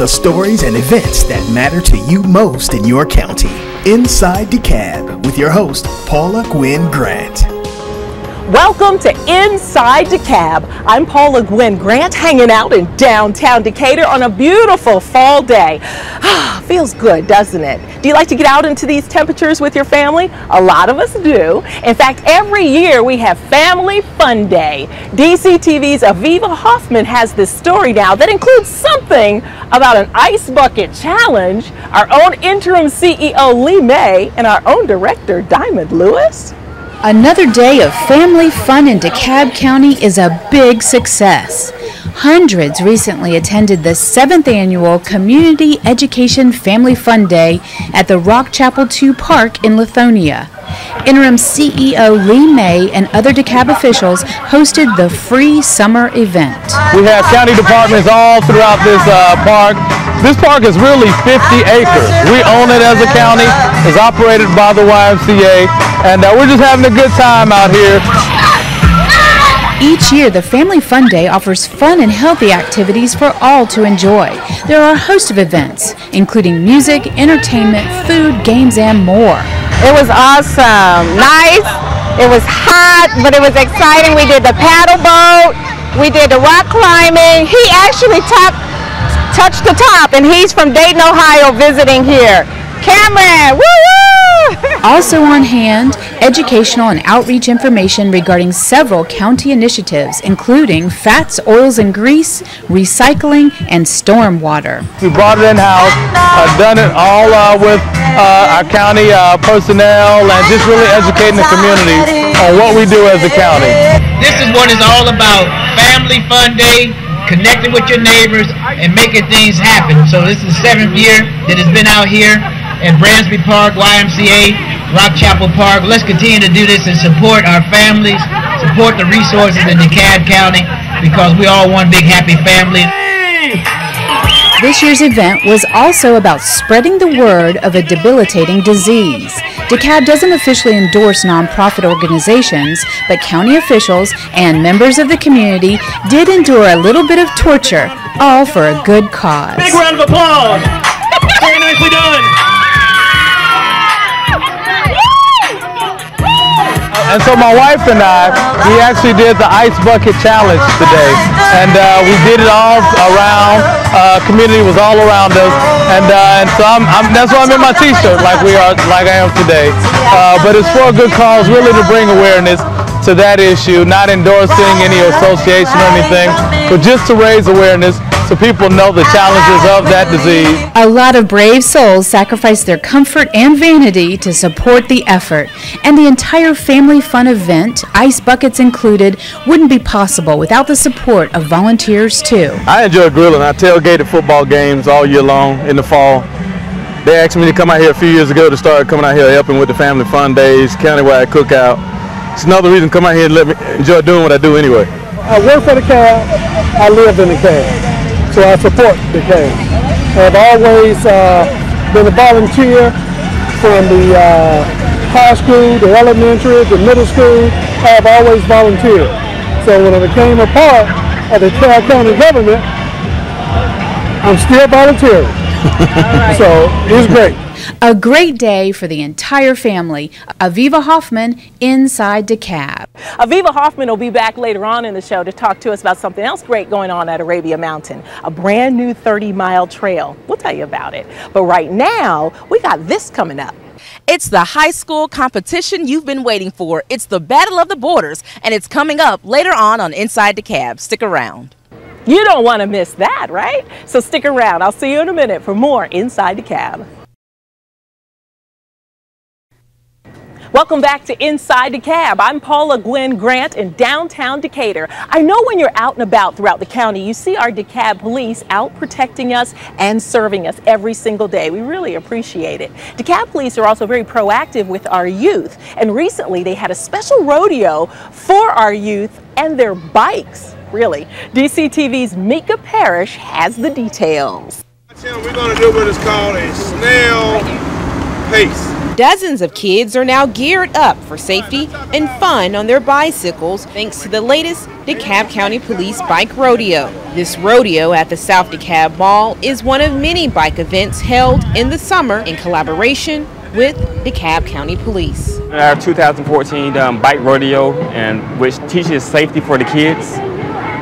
the stories and events that matter to you most in your county. Inside DeKalb with your host, Paula Gwynn Grant. Welcome to Inside DeKalb. I'm Paula Gwynn Grant, hanging out in downtown Decatur on a beautiful fall day. Feels good, doesn't it? Do you like to get out into these temperatures with your family? A lot of us do. In fact, every year we have Family Fun Day. DCTV's AvivA Hoffmann has this story now that includes something about an ice bucket challenge, our own interim CEO Lee May, and our own director Diamond Lewis. Another day of family fun in DeKalb County is a big success. Hundreds recently attended the 7th annual Community Education Family Fun Day at the Rock Chapel 2 Park in Lithonia. Interim CEO Lee May and other DeKalb officials hosted the free summer event. We have county departments all throughout this park. This park is really 50 acres. We own it as a county. It's operated by the YMCA, and we're just having a good time out here. Each year, the Family Fun Day offers fun and healthy activities for all to enjoy. There are a host of events, including music, entertainment, food, games, and more. It was awesome, nice. It was hot, but it was exciting. We did the paddle boat, we did the rock climbing. He actually touched the top, and he's from Dayton, Ohio, visiting here. Cameron, woo-woo! Also on hand, educational and outreach information regarding several county initiatives, including fats, oils, and grease, recycling, and stormwater. We brought it in-house, done it all with our county personnel, and just really educating the community on what we do as a county. This is what it's all about, Family Fun Day, connecting with your neighbors and making things happen. So this is the 7th year that it's been out here at Barnsby YMCA, Rock Chapel Park. Let's continue to do this and support our families, support the resources in DeKalb County, because we all one big happy family. This year's event was also about spreading the word of a debilitating disease. DeKalb doesn't officially endorse nonprofit organizations, but county officials and members of the community did endure a little bit of torture, all for a good cause. Big round of applause. Very nicely done. And so my wife and I, we actually did the ice bucket challenge today, and we did it all around. Community was all around us, and so that's why I'm in my T-shirt like I am today. But it's for a good cause, really, to bring awareness to that issue, not endorsing any association or anything, but just to raise awareness so people know the challenges of that disease. A lot of brave souls sacrificed their comfort and vanity to support the effort, and the entire family fun event, ice buckets included, wouldn't be possible without the support of volunteers too. I enjoy grilling. I tailgated football games all year long in the fall. They asked me to come out here a few years ago to start coming out here helping with the Family Fun Days, countywide cookout. It's another reason to come out here and let me enjoy doing what I do anyway. I work for DeKalb. I live in DeKalb, so I support DeKalb. I've always been a volunteer from the high school, the elementary, the middle school. I've always volunteered. So when I became a part of the DeKalb County government, I'm still volunteering. So it's great. A great day for the entire family. AvivA Hoffmann, Inside DeKalb. AvivA Hoffmann will be back later on in the show to talk to us about something else great going on at Arabia Mountain, a brand new 30-mile trail. We'll tell you about it. But right now, we got this coming up. It's the high school competition you've been waiting for. It's the Battle of the Borders, and it's coming up later on Inside DeKalb. Stick around. You don't want to miss that, right? So stick around. I'll see you in a minute for more Inside DeKalb. Welcome back to Inside DeKalb. I'm Paula Gwynn Grant in downtown Decatur. I know when you're out and about throughout the county, you see our DeKalb police out protecting us and serving us every single day. We really appreciate it. DeKalb police are also very proactive with our youth, and recently they had a special rodeo for our youth and their bikes, really. DCTV's Mika Parrish has the details. We're going to do what is called a snail pace. Dozens of kids are now geared up for safety and fun on their bicycles thanks to the latest DeKalb County Police Bike Rodeo. This rodeo at the South DeKalb Mall is one of many bike events held in the summer in collaboration with DeKalb County Police. Our 2014 bike rodeo, which teaches safety for the kids,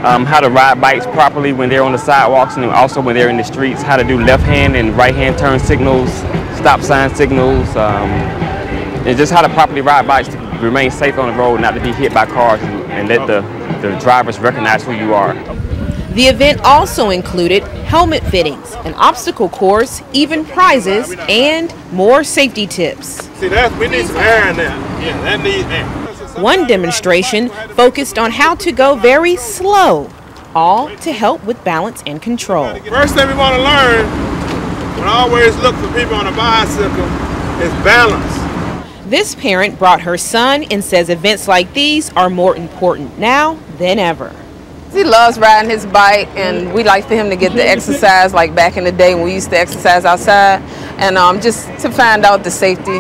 how to ride bikes properly when they're on the sidewalks and also when they're in the streets, how to do left hand and right hand turn signals, stop sign signals, and just how to properly ride bikes to remain safe on the road, not to be hit by cars and let the drivers recognize who you are. The event also included helmet fittings, an obstacle course, even prizes, and more safety tips. See, we need some air in there. Yeah, that needs air. One demonstration focused on how to go very slow, all to help with balance and control. First thing we want to learn, when I always look for people on a bicycle, is balance. This parent brought her son and says events like these are more important now than ever. He loves riding his bike, and we like for him to get the exercise like back in the day when we used to exercise outside, and just to find out the safety.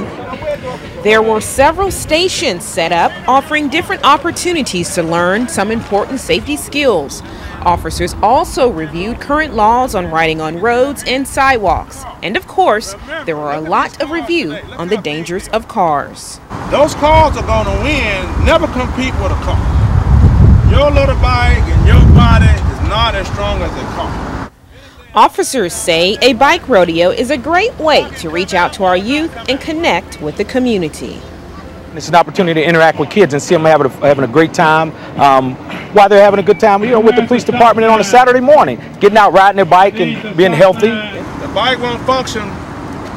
There were several stations set up offering different opportunities to learn some important safety skills. Officers also reviewed current laws on riding on roads and sidewalks. And of course, there were a lot of review on the dangers of cars. Those cars are going to win. Never compete with a car. Your little bike and your body is not as strong as a car. Officers say a bike rodeo is a great way to reach out to our youth and connect with the community. It's an opportunity to interact with kids and see them having a great time while they're having a good time, with the police department on a Saturday morning, getting out riding their bike and being healthy. The bike won't function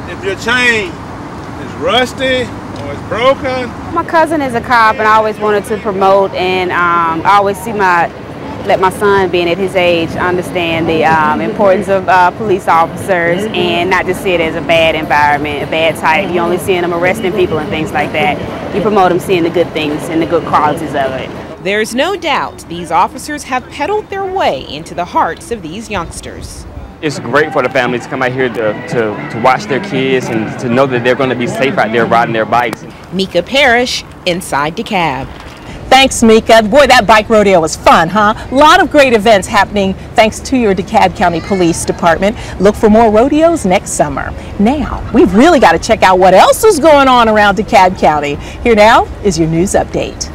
if your chain is rusty or it's broken. My cousin is a cop, and I always wanted to promote, and I always let my son, being at his age, understand the importance of police officers and not just see it as a bad environment, a bad type. You only seeing them arresting people and things like that. You promote them seeing the good things and the good qualities of it. There's no doubt these officers have pedaled their way into the hearts of these youngsters. It's great for the families to come out here to watch their kids and to know that they're going to be safe out there riding their bikes. Mika Parrish, Inside DeKalb. Thanks, Mika. Boy, that bike rodeo was fun, huh? A lot of great events happening thanks to your DeKalb County Police Department. Look for more rodeos next summer. Now, we've really got to check out what else is going on around DeKalb County. Here now is your news update.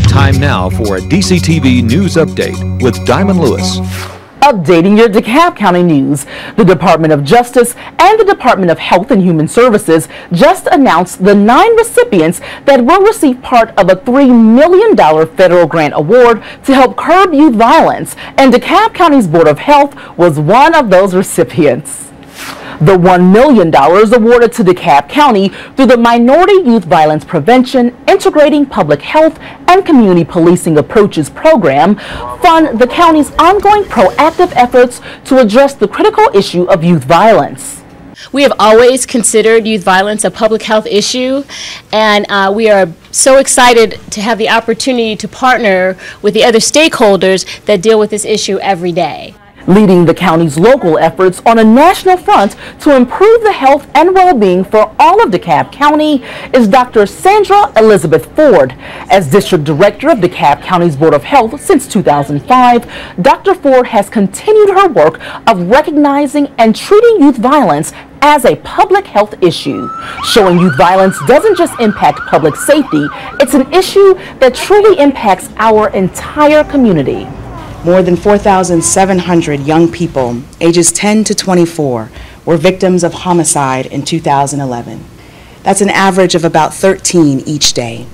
Time now for a DCTV news update with Diamond Lewis. Updating your DeKalb County news. The Department of Justice and the Department of Health and Human Services just announced the 9 recipients that will receive part of a $3 million federal grant award to help curb youth violence, and DeKalb County's Board of Health was one of those recipients. The $1 million awarded to DeKalb County through the Minority Youth Violence Prevention, Integrating Public Health and Community Policing Approaches program fund the county's ongoing proactive efforts to address the critical issue of youth violence. We have always considered youth violence a public health issue, and we are so excited to have the opportunity to partner with the other stakeholders that deal with this issue every day. Leading the county's local efforts on a national front to improve the health and well-being for all of DeKalb County is Dr. Sandra Elizabeth Ford. As District Director of DeKalb County's Board of Health since 2005, Dr. Ford has continued her work of recognizing and treating youth violence as a public health issue, showing youth violence doesn't just impact public safety, it's an issue that truly impacts our entire community. More than 4,700 young people, ages 10 to 24, were victims of homicide in 2011. That's an average of about 13 each day.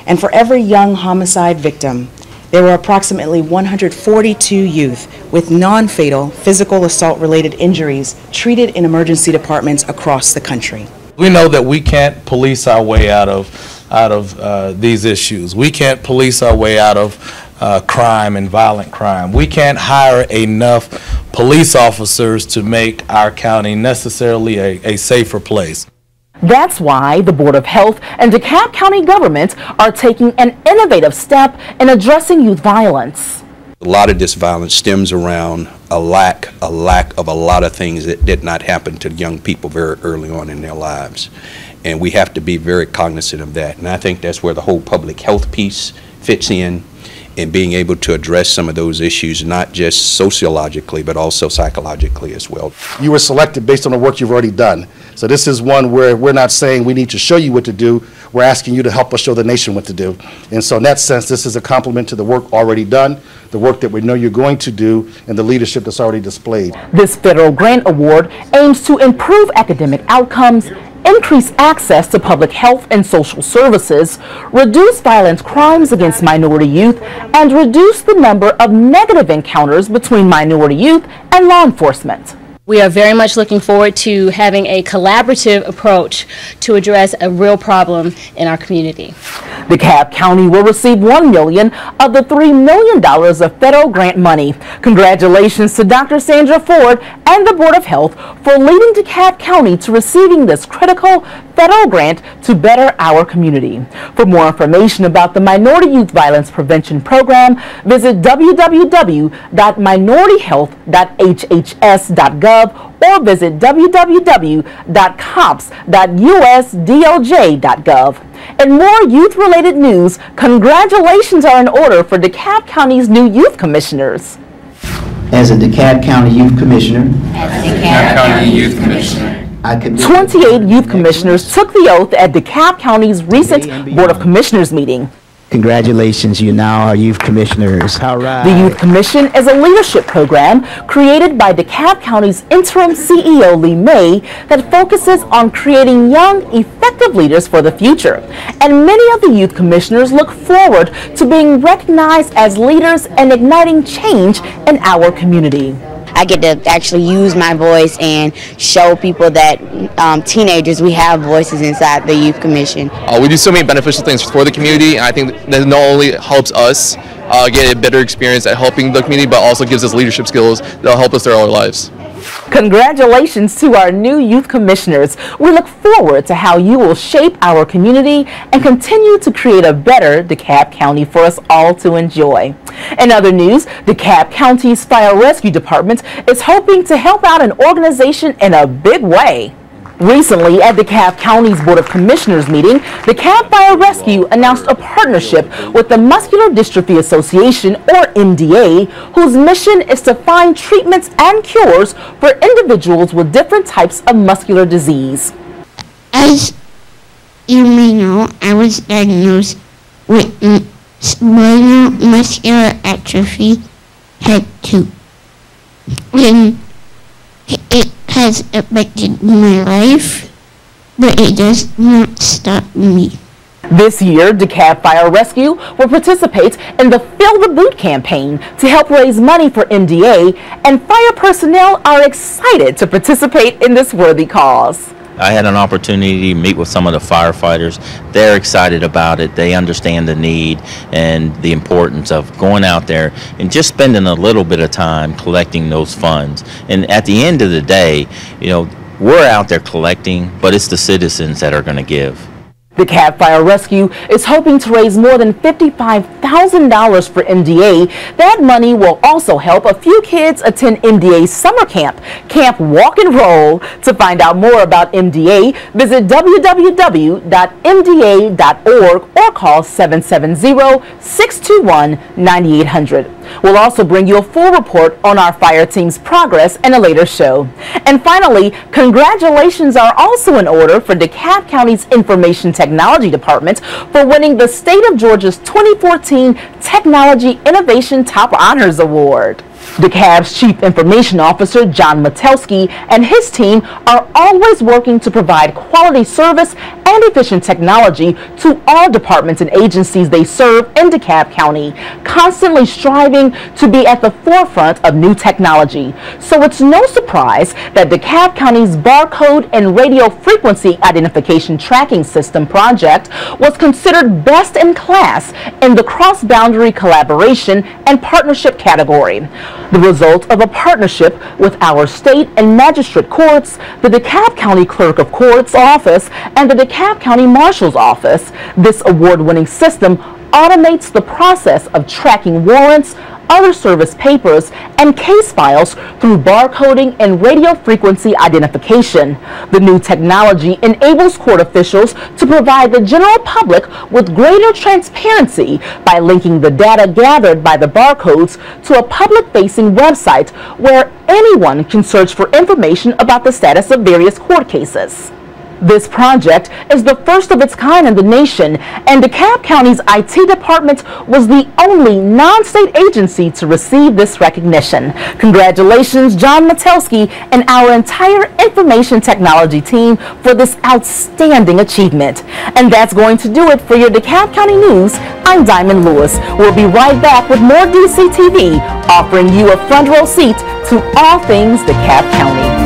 And for every young homicide victim, there were approximately 142 youth with non-fatal physical assault-related injuries treated in emergency departments across the country. We know that we can't police our way out of these issues. We can't police our way out of crime and violent crime. We can't hire enough police officers to make our county necessarily a safer place. That's why the Board of Health and DeKalb County government are taking an innovative step in addressing youth violence. A lot of this violence stems around a lack of a lot of things that did not happen to young people very early on in their lives. And we have to be very cognizant of that. And I think that's where the whole public health piece fits in being able to address some of those issues, not just sociologically, but also psychologically as well. You were selected based on the work you've already done. So this is one where we're not saying we need to show you what to do. We're asking you to help us show the nation what to do. And so in that sense, this is a compliment to the work already done, the work that we know you're going to do, and the leadership that's already displayed. This federal grant award aims to improve academic outcomes, increase access to public health and social services, reduce violent crimes against minority youth, and reduce the number of negative encounters between minority youth and law enforcement. We are very much looking forward to having a collaborative approach to address a real problem in our community. DeKalb County will receive $1 million of the $3 million of federal grant money. Congratulations to Dr. Sandra Ford and the Board of Health for leading DeKalb County to receiving this critical federal grant to better our community. For more information about the Minority Youth Violence Prevention Program, visit www.minorityhealth.hhs.gov or visit www.cops.usdlj.gov. And more youth-related news, congratulations are in order for DeKalb County's new youth commissioners. As a DeKalb County Youth Commissioner, 28 youth commissioners took the oath at DeKalb County's recent Board of Commissioners meeting. congratulations, you now are youth commissioners. All right. The Youth Commission is a leadership program created by DeKalb County's interim CEO, Lee May, that focuses on creating young, effective leaders for the future. And many of the youth commissioners look forward to being recognized as leaders and igniting change in our community. I get to actually use my voice and show people that teenagers, we have voices inside the Youth Commission. We do so many beneficial things for the community, and I think that not only helps us get a better experience at helping the community, but also gives us leadership skills that will help us throughout our lives. Congratulations to our new youth commissioners. We look forward to how you will shape our community and continue to create a better DeKalb County for us all to enjoy. In other news, DeKalb County's Fire Rescue Department is hoping to help out an organization in a big way. Recently, at DeKalb County's Board of Commissioners meeting, DeKalb Fire Rescue announced a partnership with the Muscular Dystrophy Association, or MDA, whose mission is to find treatments and cures for individuals with different types of muscular disease. As you may know, I was diagnosed with spinal muscular atrophy type 2. And it has affected my life, but it does not stop me. This year, DeKalb Fire Rescue will participate in the Fill the Boot campaign to help raise money for MDA, and fire personnel are excited to participate in this worthy cause. I had an opportunity to meet with some of the firefighters. They're excited about it. They understand the need and the importance of going out there and just spending a little bit of time collecting those funds. And at the end of the day, you know, we're out there collecting, but it's the citizens that are going to give. DeKalb Fire Rescue is hoping to raise more than $55,000 for MDA. That money will also help a few kids attend MDA's summer camp, Camp Walk and Roll. To find out more about MDA, visit www.mda.org or call 770-621-9800. We'll also bring you a full report on our fire team's progress in a later show. And finally, congratulations are also in order for DeKalb County's Information Technology Department for winning the State of Georgia's 2014 Technology Innovation Top Honors Award. DeKalb's Chief Information Officer, John Matelski, and his team are always working to provide quality service and efficient technology to all departments and agencies they serve in DeKalb County, constantly striving to be at the forefront of new technology. So it's no surprise that DeKalb County's Barcode and Radio Frequency Identification Tracking System project was considered best in class in the cross-boundary collaboration and partnership category. The result of a partnership with our state and magistrate courts, the DeKalb County Clerk of Courts Office, and the DeKalb County Marshal's Office. This award-winning system automates the process of tracking warrants, other service papers and case files through barcoding and radio frequency identification. The new technology enables court officials to provide the general public with greater transparency by linking the data gathered by the barcodes to a public-facing website where anyone can search for information about the status of various court cases. This project is the first of its kind in the nation, and DeKalb County's IT department was the only non-state agency to receive this recognition. Congratulations, John Metelsky and our entire information technology team for this outstanding achievement. And that's going to do it for your DeKalb County News. I'm Diamond Lewis. We'll be right back with more DCTV, offering you a front row seat to all things DeKalb County.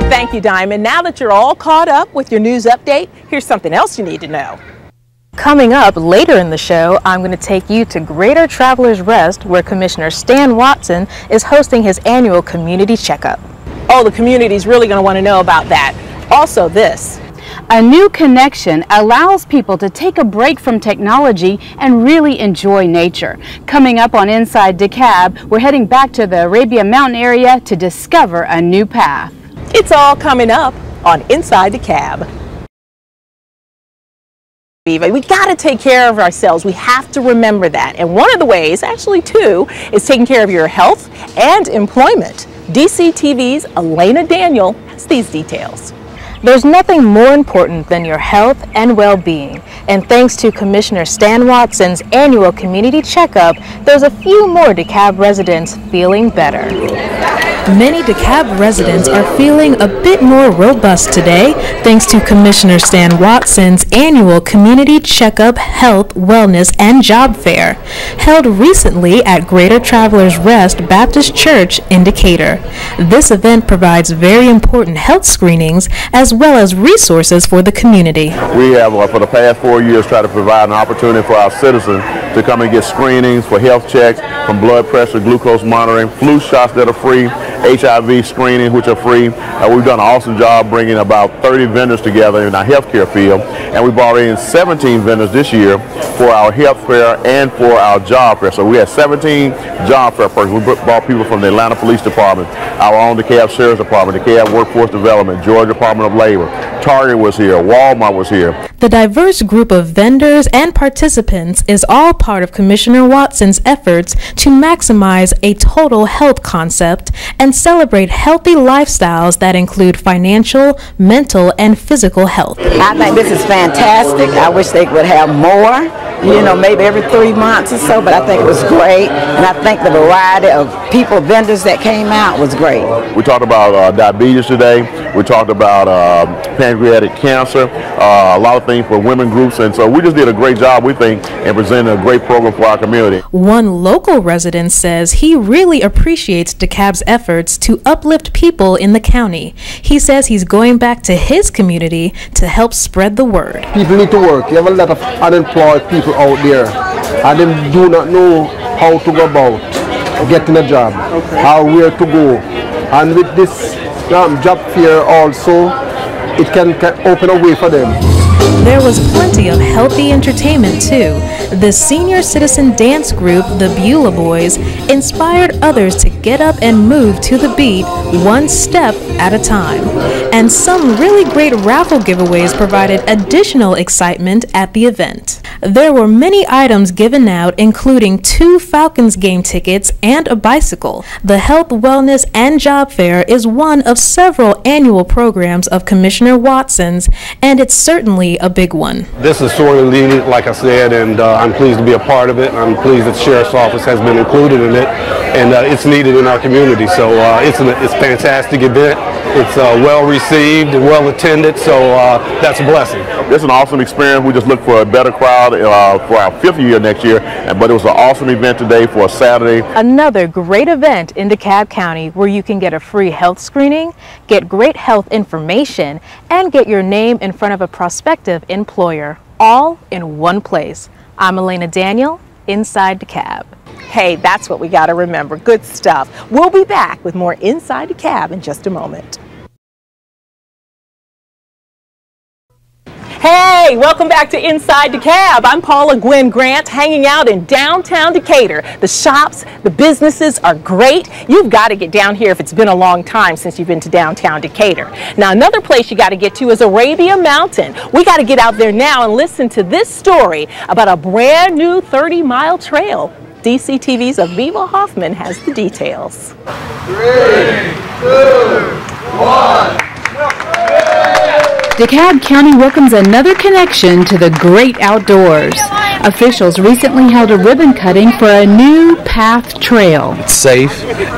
Thank you, Diamond. Now that you're all caught up with your news update, here's something else you need to know. Coming up later in the show, I'm going to take you to Greater Travelers Rest, where Commissioner Stan Watson is hosting his annual community checkup. Oh, the community's really going to want to know about that. Also this. A new connection allows people to take a break from technology and really enjoy nature. Coming up on Inside DeKalb, we're heading back to the Arabia Mountain area to discover a new path. It's all coming up on Inside DeKalb. We got to take care of ourselves. We have to remember that. And one of the ways, actually two, is taking care of your health and employment. DCTV's Elena Daniel has these details. There's nothing more important than your health and well-being. And thanks to Commissioner Stan Watson's annual community checkup, there's a few more DeKalb residents feeling better. Many DeKalb residents are feeling a bit more robust today thanks to Commissioner Stan Watson's annual Community Checkup, Health, Wellness, and Job Fair, held recently at Greater Travelers Rest Baptist Church in Decatur. This event provides very important health screenings as well as resources for the community. We have, for the past 4 years, tried to provide an opportunity for our citizens to come and get screenings for health checks, from blood pressure, glucose monitoring, flu shots that are free, HIV screening, which are free. We've done an awesome job bringing about 30 vendors together in our healthcare field, and we brought in 17 vendors this year for our health fair and for our job fair. So we had 17 job fair persons. We brought people from the Atlanta Police Department, our own DeKalb Sheriff's Department, DeKalb Workforce Development, Georgia Department of Labor, Target was here, Walmart was here. The diverse group of vendors and participants is all part of Commissioner Watson's efforts to maximize a total health concept and celebrate healthy lifestyles that include financial, mental, and physical health. I think this is fantastic. I wish they would have more, maybe every 3 months or so, but I think it was great. And I think the variety of people, vendors that came out was great. We talked about diabetes today. We talked about pancreatic cancer, a lot of things for women groups, and so we just did a great job, we think, in presenting a great program for our community. One local resident says he really appreciates DeKalb's efforts to uplift people in the county. He says he's going back to his community to help spread the word. People need to work. You have a lot of unemployed people out there, and they do not know how to go about getting a job, how where to go. And with this job fair also, it can open a way for them. There was plenty of healthy entertainment too. The senior citizen dance group, the Beulah Boys, inspired others to get up and move to the beat one step at a time. And some really great raffle giveaways provided additional excitement at the event. There were many items given out, including 2 Falcons game tickets and a bicycle. The Health, Wellness, and Job Fair is one of several annual programs of Commissioner Watson's, and it's certainly a big one. This is sorely needed, like I said, and I'm pleased to be a part of it. I'm pleased that the Sheriff's Office has been included in it, and it's needed in our community. So it's a fantastic event. It's well received and well attended, so that's a blessing. It's an awesome experience. We just look for a better crowd for our 5th year next year, but it was an awesome event today for a Saturday. Another great event in DeKalb County where you can get a free health screening, get great health information, and get your name in front of a prospective employer, all in one place. I'm Elena Daniel, Inside DeKalb. Hey, that's what we got to remember. Good stuff. We'll be back with more Inside DeKalb in just a moment. Hey, welcome back to Inside DeKalb. I'm Paula Gwen Grant, hanging out in downtown Decatur. The shops, the businesses are great. You've got to get down here if it's been a long time since you've been to downtown Decatur. Now, another place you got to get to is Arabia Mountain. We got to get out there now and listen to this story about a brand new 30-mile trail. DCTV's AvivA Hoffmann has the details. 3, 2, 1. DeKalb County welcomes another connection to the great outdoors. Officials recently held a ribbon cutting for a new path trail. It's safe,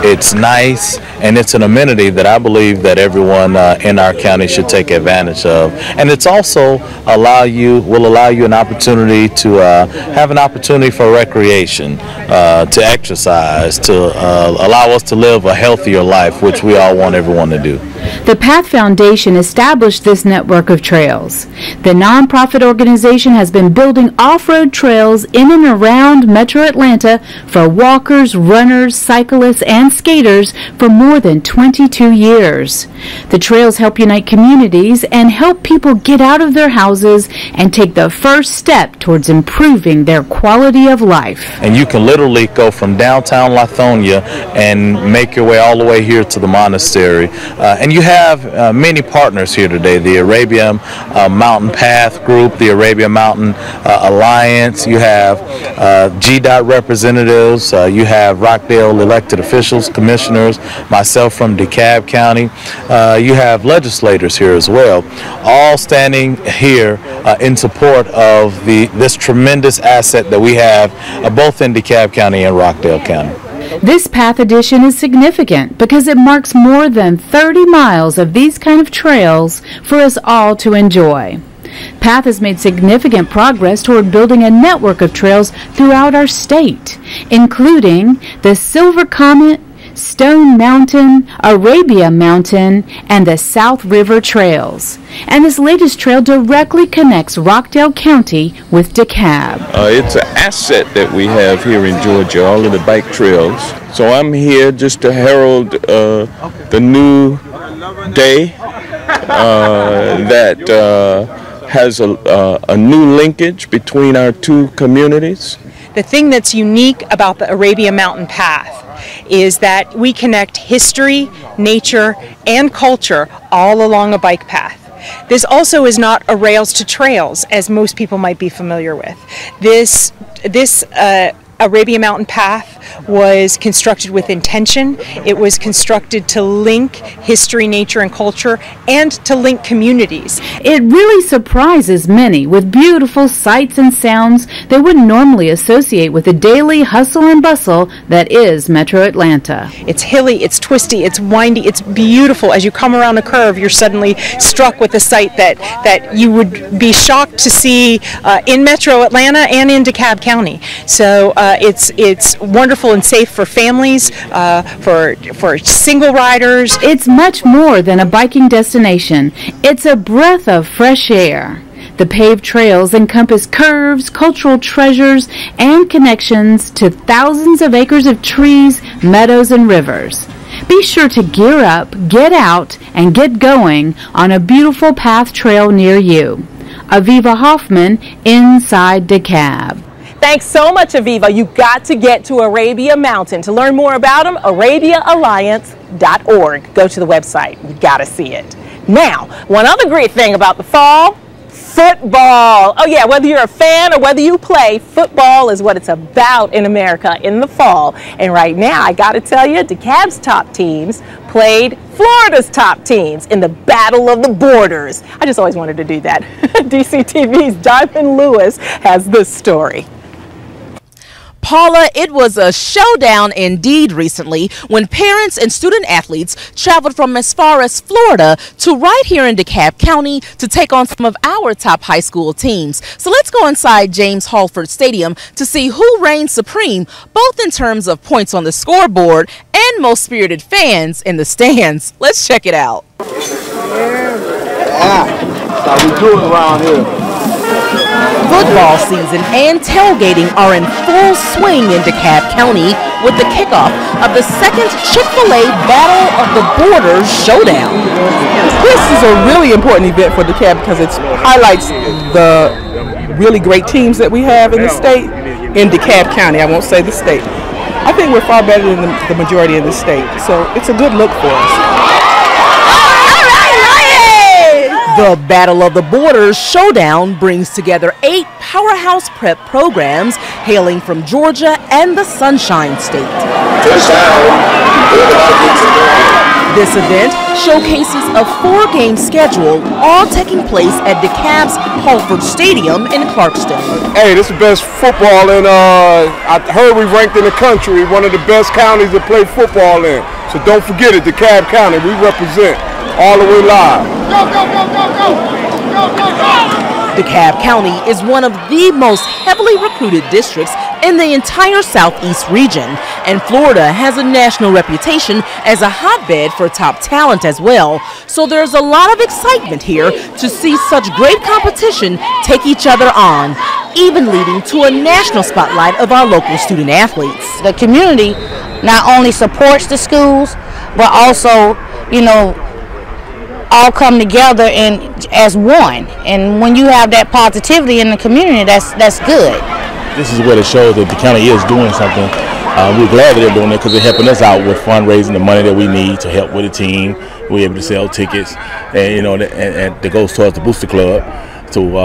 it's nice, and it's an amenity that I believe that everyone in our county should take advantage of. And it's also will allow you an opportunity to have an opportunity for recreation, to exercise, to allow us to live a healthier life, which we all want everyone to do. The Path Foundation established this network of trails. The nonprofit organization has been building off-road trails in and around Metro Atlanta for walkers, runners, cyclists, and skaters for more than 22 years. The trails help unite communities and help people get out of their houses and take the first step towards improving their quality of life. And you can literally go from downtown Lithonia and make your way all the way here to the monastery. And you have many partners here today, the Arabia Mountain Path Group, the Arabia Mountain Alliance. You have GDOT representatives, you have Rockdale elected officials, commissioners, myself from DeKalb County. You have legislators here as well, all standing here in support of this tremendous asset that we have both in DeKalb County and Rockdale County. This path addition is significant because it marks more than 30 miles of these kind of trails for us all to enjoy. PATH has made significant progress toward building a network of trails throughout our state, including the Silver Comet, Stone Mountain, Arabia Mountain, and the South River Trails. And this latest trail directly connects Rockdale County with DeKalb. It's an asset that we have here in Georgia, all of the bike trails. So I'm here just to herald the new day that has a new linkage between our two communities. The thing that's unique about the Arabia Mountain Path is that we connect history, nature, and culture all along a bike path. This also is not a rails to trails, as most people might be familiar with. This Arabia Mountain Path was constructed with intention. It was constructed to link history, nature, and culture, and to link communities. It really surprises many with beautiful sights and sounds they wouldn't normally associate with the daily hustle and bustle that is Metro Atlanta. It's hilly, it's twisty, it's windy, it's beautiful. As you come around a curve, you're suddenly struck with a sight that you would be shocked to see in Metro Atlanta and in DeKalb County. So it's wonderful and safe for families, for single riders. It's much more than a biking destination. It's a breath of fresh air. The paved trails encompass curves, cultural treasures, and connections to thousands of acres of trees, meadows, and rivers. Be sure to gear up, get out, and get going on a beautiful path trail near you. AvivA Hoffmann, Inside DeKalb. Thanks so much, AvivA. You've got to get to Arabia Mountain. To learn more about them, arabiaalliance.org. Go to the website. You got to see it. Now, one other great thing about the fall, football. Oh yeah, whether you're a fan or whether you play, football is what it's about in America in the fall. And right now, I got to tell you, DeKalb's top teams played Florida's top teams in the Battle of the Borders. I just always wanted to do that. DCTV's Diamond Lewis has this story. Paula, it was a showdown indeed recently when parents and student athletes traveled from as far as Florida to right here in DeKalb County to take on some of our top high school teams. So let's go inside James Halford Stadium to see who reigns supreme, both in terms of points on the scoreboard and most spirited fans in the stands. Let's check it out. That's how we do it around here. Football season and tailgating are in full swing in DeKalb County, with the kickoff of the second Chick-fil-A Battle of the Borders Showdown. This is a really important event for DeKalb because it highlights the really great teams that we have in the state, in DeKalb County. I won't say the state. I think we're far better than the majority in the state, so it's a good look for us. The Battle of the Borders Showdown brings together 8 powerhouse prep programs hailing from Georgia and the Sunshine State. This event showcases a 4-game schedule, all taking place at DeKalb's Halford Stadium in Clarkston. Hey, this is the best football in, I heard we ranked in the country, one of the best counties to play football in. So don't forget it, DeKalb County, we represent all the way live. Go, go, go, go, go, go, go, go. DeKalb County is one of the most heavily recruited districts in the entire southeast region, and Florida has a national reputation as a hotbed for top talent as well. So there's a lot of excitement here to see such great competition take each other on, even leading to a national spotlight of our local student athletes. The community not only supports the schools, but also, you know, all come together and as one. And when you have that positivity in the community, that's good. This is what it shows that the county is doing something. We're glad that they're doing it because they're helping us out with fundraising, the money that we need to help with the team. We're able to sell tickets, and you know, and that goes towards the Booster Club to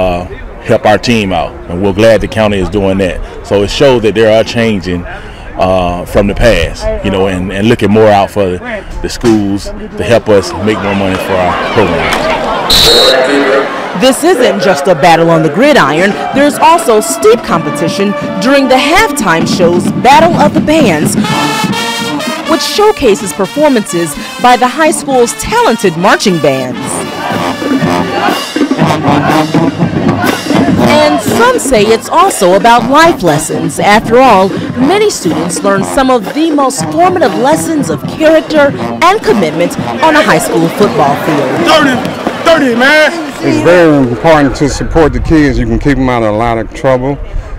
help our team out. And we're glad the county is doing that. So it shows that there are changing from the past, you know, and looking more out for the schools to help us make more money for our programs. This isn't just a battle on the gridiron. There's also steep competition during the halftime show's Battle of the Bands, which showcases performances by the high school's talented marching bands. And some say it's also about life lessons. After all, many students learn some of the most formative lessons of character and commitment on a high school football field. Dirty, man! It's very important to support the kids. You can keep them out of a lot of trouble.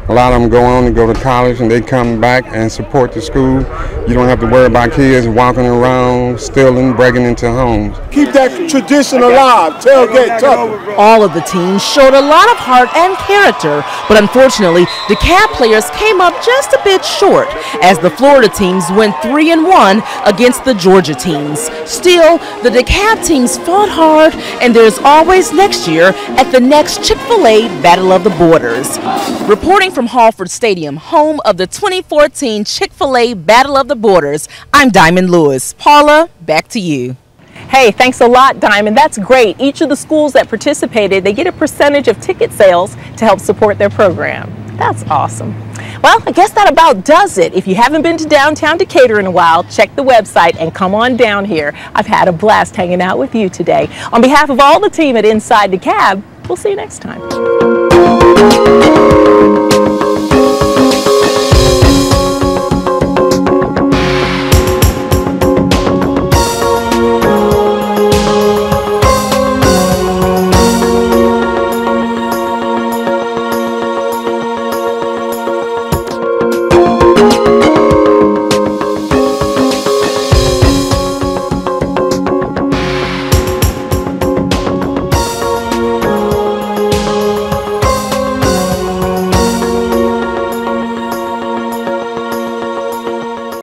A lot of them go on to go to college and they come back and support the school. You don't have to worry about kids walking around, stealing, breaking into homes. Keep that tradition alive. Tailgate tough. All of the teams showed a lot of heart and character, but unfortunately, DeKalb players came up just a bit short as the Florida teams went 3-1 against the Georgia teams. Still, the DeKalb teams fought hard, and there's always next year at the next Chick-fil-A Battle of the Borders. Reporting from Halford Stadium, home of the 2014 Chick-fil-A Battle of the Borders, I'm Diamond Lewis. Paula, back to you. Hey, thanks a lot, Diamond. That's great. Each of the schools that participated, they get a percentage of ticket sales to help support their program. That's awesome. Well, I guess that about does it. If you haven't been to downtown Decatur in a while, check the website and come on down here. I've had a blast hanging out with you today. On behalf of all the team at Inside DeKalb, we'll see you next time.